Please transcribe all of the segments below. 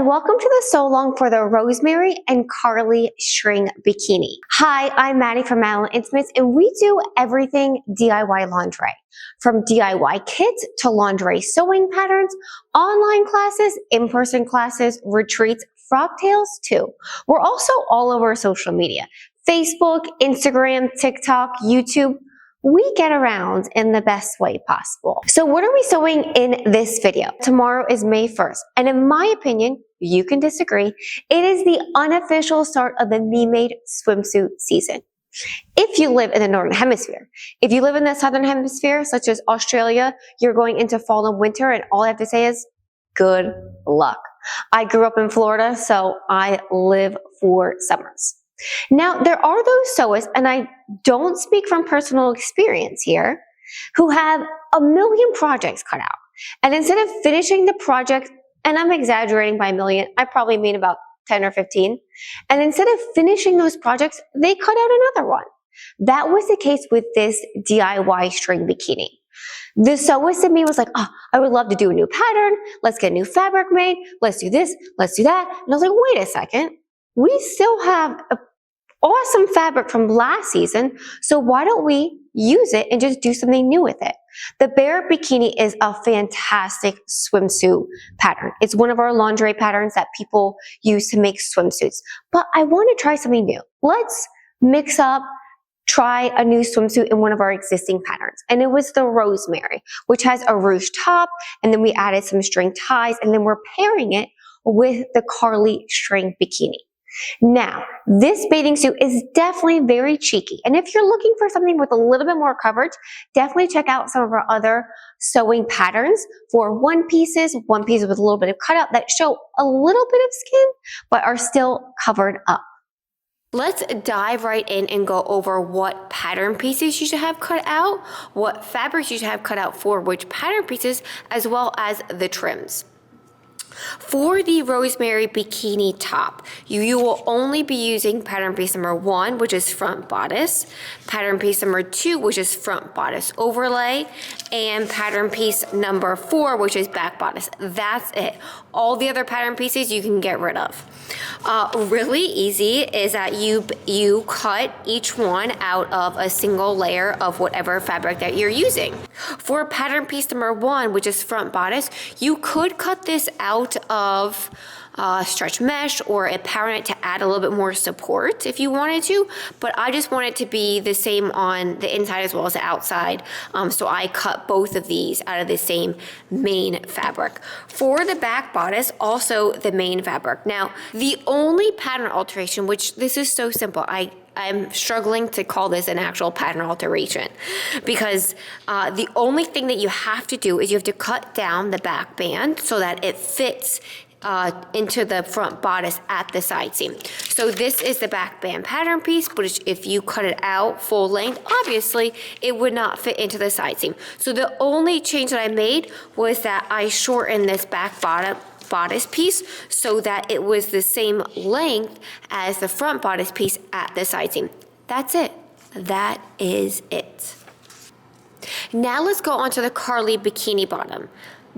and welcome to the Sew Along for the Rosemary and Karlie string bikini. Hi, I'm Maddie from Madeline Intimates, and we do everything DIY lingerie. From DIY kits to lingerie sewing patterns, online classes, in-person classes, retreats, frock tails too. We're also all over social media. Facebook, Instagram, TikTok, YouTube. We get around in the best way possible. So what are we sewing in this video? Tomorrow is May 1st, and in my opinion, you can disagree, it is the unofficial start of the me-made swimsuit season. If you live in the Northern Hemisphere. If you live in the Southern Hemisphere, such as Australia, you're going into fall and winter, and all I have to say is, good luck. I grew up in Florida, so I live for summers. Now, there are those sewists, and I don't speak from personal experience here, who have a million projects cut out. And instead of finishing the project, and I'm exaggerating by a million, I probably mean about 10 or 15, and instead of finishing those projects, they cut out another one. That was the case with this DIY string bikini. The sewist in me was like, oh, I would love to do a new pattern. Let's get new fabric made. Let's do this. Let's do that. And I was like, wait a second. We still have an awesome fabric from last season, so why don't we use it and just do something new with it? The Bare Bikini is a fantastic swimsuit pattern. It's one of our lingerie patterns that people use to make swimsuits. But I want to try something new. Let's mix up, try a new swimsuit in one of our existing patterns. And it was the Rosemary, which has a ruche top, and then we added some string ties, and then we're pairing it with the Karlie string bikini. Now, this bathing suit is definitely very cheeky, and if you're looking for something with a little bit more coverage, definitely check out some of our other sewing patterns for one pieces with a little bit of cutout that show a little bit of skin, but are still covered up. Let's dive right in and go over what pattern pieces you should have cut out, what fabrics you should have cut out for which pattern pieces, as well as the trims. For the Rosemary bikini top, you will only be using pattern piece number 1, which is front bodice, pattern piece number 2, which is front bodice overlay, and pattern piece number 4, which is back bodice. That's it. All the other pattern pieces you can get rid of. Really easy is that you cut each one out of a single layer of whatever fabric that you're using. For pattern piece number 1, which is front bodice, you could cut this out of stretch mesh or a power knit to add a little bit more support if you wanted to, but I just want it to be the same on the inside as well as the outside, so I cut both of these out of the same main fabric. For the back bodice, also the main fabric. Now, the only pattern alteration, which this is so simple, I'm struggling to call this an actual pattern alteration, because the only thing that you have to do is you have to cut down the back band so that it fits into the front bodice at the side seam. So this is the back band pattern piece, but if you cut it out full length, obviously it would not fit into the side seam. So the only change that I made was that I shortened this back bodice piece so that it was the same length as the front bodice piece at the side seam. That's it. That is it. Now let's go on to the Karlie bikini bottom.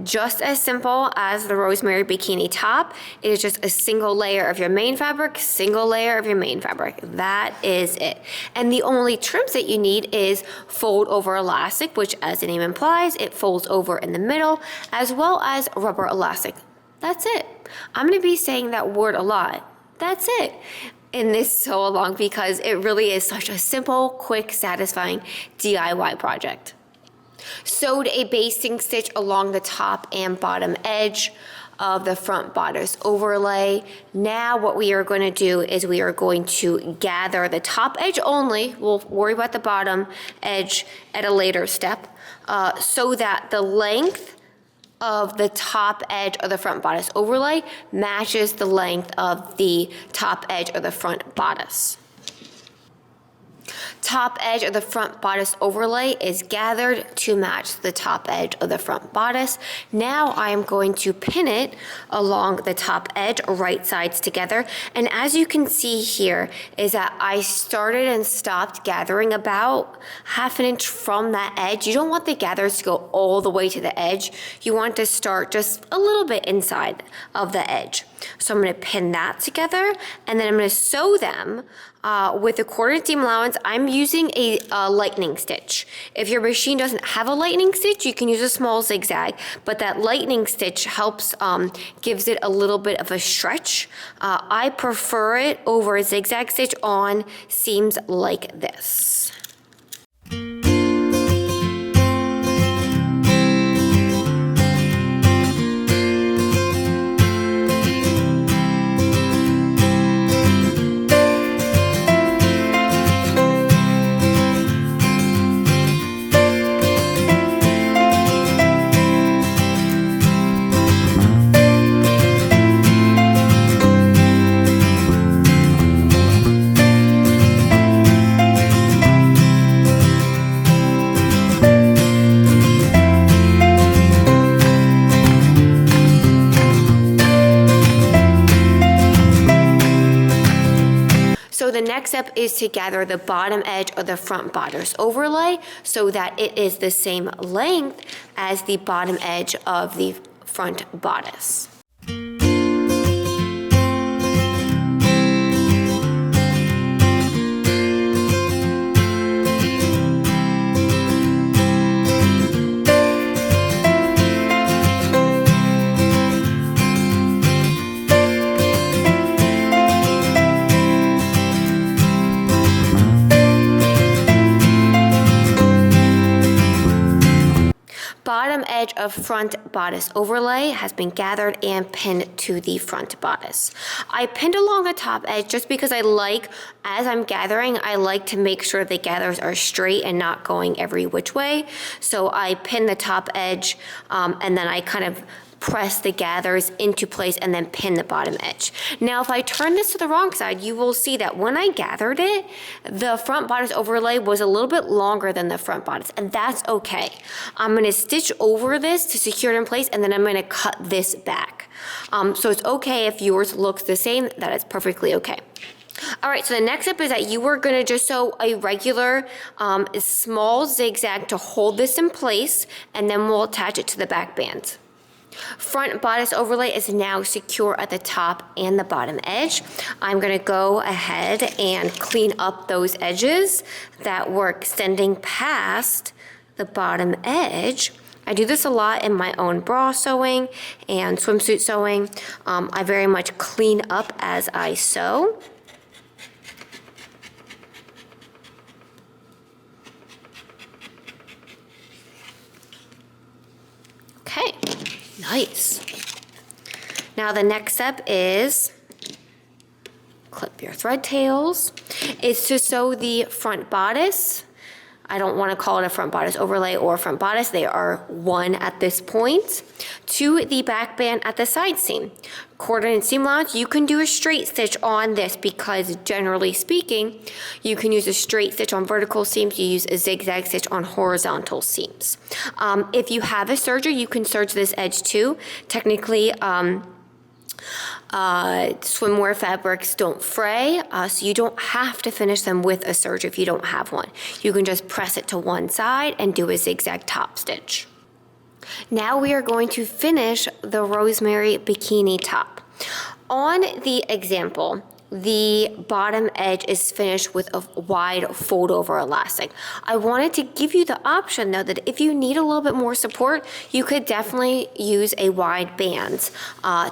Just as simple as the Rosemary bikini top, it is just a single layer of your main fabric, single layer of your main fabric. That is it. And the only trims that you need is fold over elastic, which as the name implies, it folds over in the middle, as well as rubber elastic. That's it. I'm going to be saying that word a lot. That's it in this sew along, because it really is such a simple, quick, satisfying DIY project. Sewed a basting stitch along the top and bottom edge of the front bodice overlay. Now what we are going to do is we are going to gather the top edge only. We'll worry about the bottom edge at a later step, so that the length of the top edge of the front bodice overlay matches the length of the top edge of the front bodice. top edge of the front bodice overlay is gathered to match the top edge of the front bodice. Now I am going to pin it along the top edge, right sides together. And as you can see here is that I started and stopped gathering about 1/2 inch from that edge. You don't want the gathers to go all the way to the edge. You want to start just a little bit inside of the edge. So I'm going to pin that together, and then I'm going to sew them with a 1/4 seam allowance. I'm using a lightning stitch. If your machine doesn't have a lightning stitch, you can use a small zigzag, but that lightning stitch helps, gives it a little bit of a stretch. I prefer it over a zigzag stitch on seams like this. So the next step is to gather the bottom edge of the front bodice overlay so that it is the same length as the bottom edge of the front bodice. Bottom edge of front bodice overlay has been gathered and pinned to the front bodice. I pinned along the top edge just because I like, as I'm gathering, I like to make sure the gathers are straight and not going every which way. So I pin the top edge and then I kind of press the gathers into place and then pin the bottom edge. Now if I turn this to the wrong side, you will see that when I gathered it, the front bodice overlay was a little bit longer than the front bodice, and that's okay. I'm going to stitch over this to secure it in place, and then I'm going to cut this back. So it's okay if yours looks the same, that is perfectly okay. All right, so the next step is that you are gonna just sew a regular small zigzag to hold this in place, and then we'll attach it to the back band. Front bodice overlay is now secure at the top and the bottom edge. I'm going to go ahead and clean up those edges that were extending past the bottom edge. I do this a lot in my own bra sewing and swimsuit sewing. I very much clean up as I sew. Okay. Nice. Now the next step is clip your thread tails. It's to sew the front bodice. I don't want to call it a front bodice overlay or front bodice. They are one at this point. To the back band at the side seam. 1/4 inch seam allowance. You can do a straight stitch on this because generally speaking, you can use a straight stitch on vertical seams. You use a zigzag stitch on horizontal seams. If you have a serger, you can serge this edge too. Technically, swimwear fabrics don't fray, so you don't have to finish them with a serger if you don't have one. You can just press it to one side and do a zigzag top stitch. Now we are going to finish the Rosemary bikini top. On the example, the bottom edge is finished with a wide fold over elastic. I wanted to give you the option though that if you need a little bit more support, you could definitely use a wide band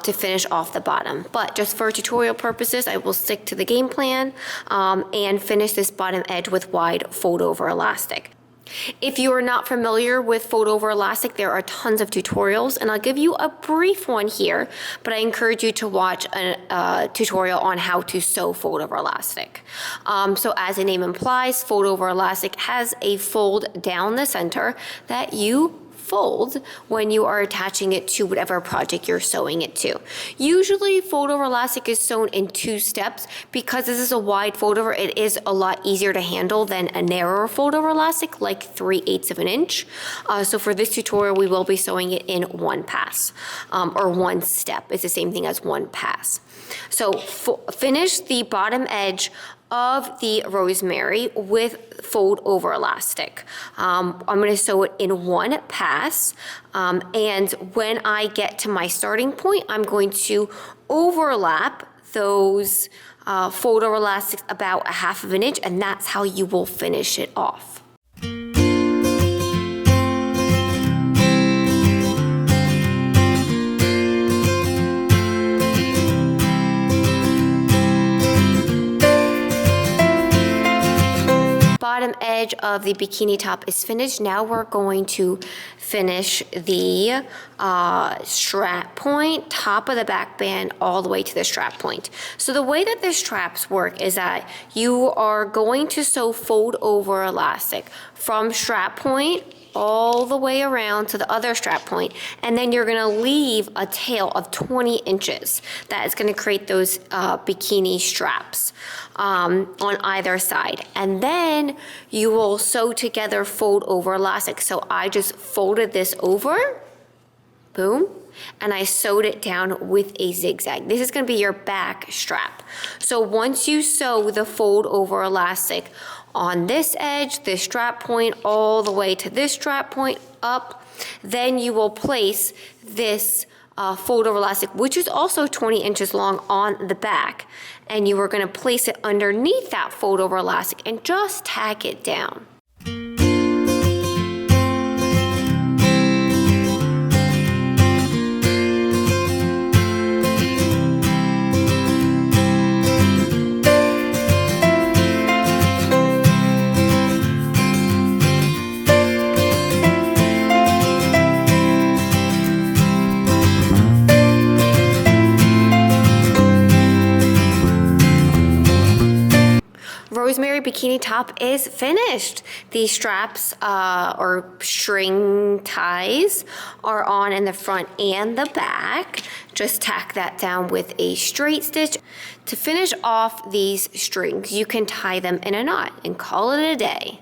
to finish off the bottom. But just for tutorial purposes, I will stick to the game plan and finish this bottom edge with wide fold over elastic. If you are not familiar with fold over elastic, there are tons of tutorials, and I'll give you a brief one here, but I encourage you to watch a tutorial on how to sew fold over elastic. So as the name implies, fold over elastic has a fold down the center that you fold when you are attaching it to whatever project you're sewing it to. Usually fold over elastic is sewn in 2 steps. Because this is a wide fold over, it is a lot easier to handle than a narrower fold over elastic like 3/8 of an inch. So for this tutorial, we will be sewing it in 1 pass, or 1 step. It's the same thing as 1 pass. So finish the bottom edge of the Rosemary with fold over elastic. I'm going to sew it in 1 pass, and when I get to my starting point, I'm going to overlap those fold over elastics about 1/2 of an inch, and that's how you will finish it off. Bottom edge of the bikini top is finished. Now we're going to finish the strap point, top of the back band, all the way to the strap point. So the way that the straps work is that you are going to sew fold over elastic from strap point all the way around to the other strap point, and then you're gonna leave a tail of 20 inches. That is gonna create those bikini straps on either side. And then you will sew together fold over elastic. So I just folded this over, boom, and I sewed it down with a zigzag. This is gonna be your back strap. So once you sew the fold over elastic on this edge, this strap point, all the way to this strap point up, then you will place this fold over elastic, which is also 20 inches long, on the back. And you are gonna place it underneath that fold over elastic and just tack it down. Rosemary bikini top is finished. The straps or string ties are on in the front and the back. Just tack that down with a straight stitch. To finish off these strings, you can tie them in a knot and call it a day.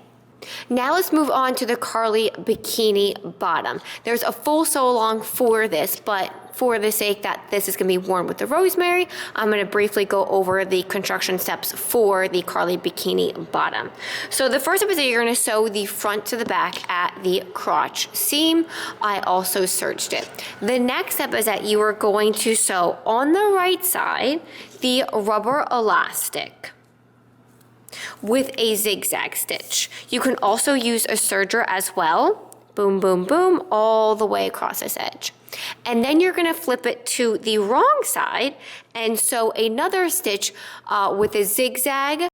Now let's move on to the Karlie bikini bottom. There's a full sew along for this, but for the sake that this is going to be worn with the Rosemary, I'm going to briefly go over the construction steps for the Karlie bikini bottom. So the first step is that you're going to sew the front to the back at the crotch seam. I also serged it. The next step is that you are going to sew on the right side the rubber elastic with a zigzag stitch. You can also use a serger as well. Boom, boom, boom, all the way across this edge. And then you're gonna flip it to the wrong side and sew another stitch with a zigzag.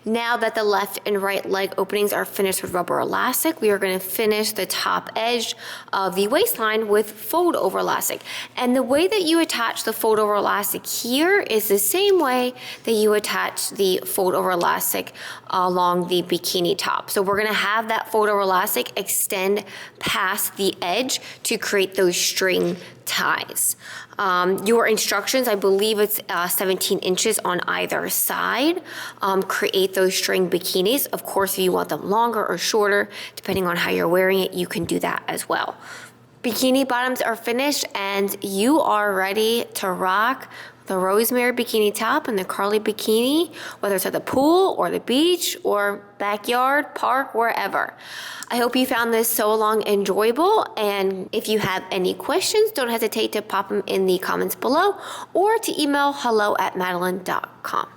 Now that the left and right leg openings are finished with rubber elastic, we are going to finish the top edge of the waistline with fold over elastic. And the way that you attach the fold over elastic here is the same way that you attach the fold over elastic along the bikini top. So we're going to have that fold over elastic extend past the edge to create those string ties. Your instructions, I believe it's 17 inches on either side. Create those string bikinis. Of course, if you want them longer or shorter, depending on how you're wearing it, you can do that as well. bikini bottoms are finished and you are ready to rock the Rosemary bikini top and the Karlie bikini, whether it's at the pool or the beach or backyard, park, wherever. I hope you found this sew along enjoyable, and if you have any questions, don't hesitate to pop them in the comments below or to email hello@madeline.com.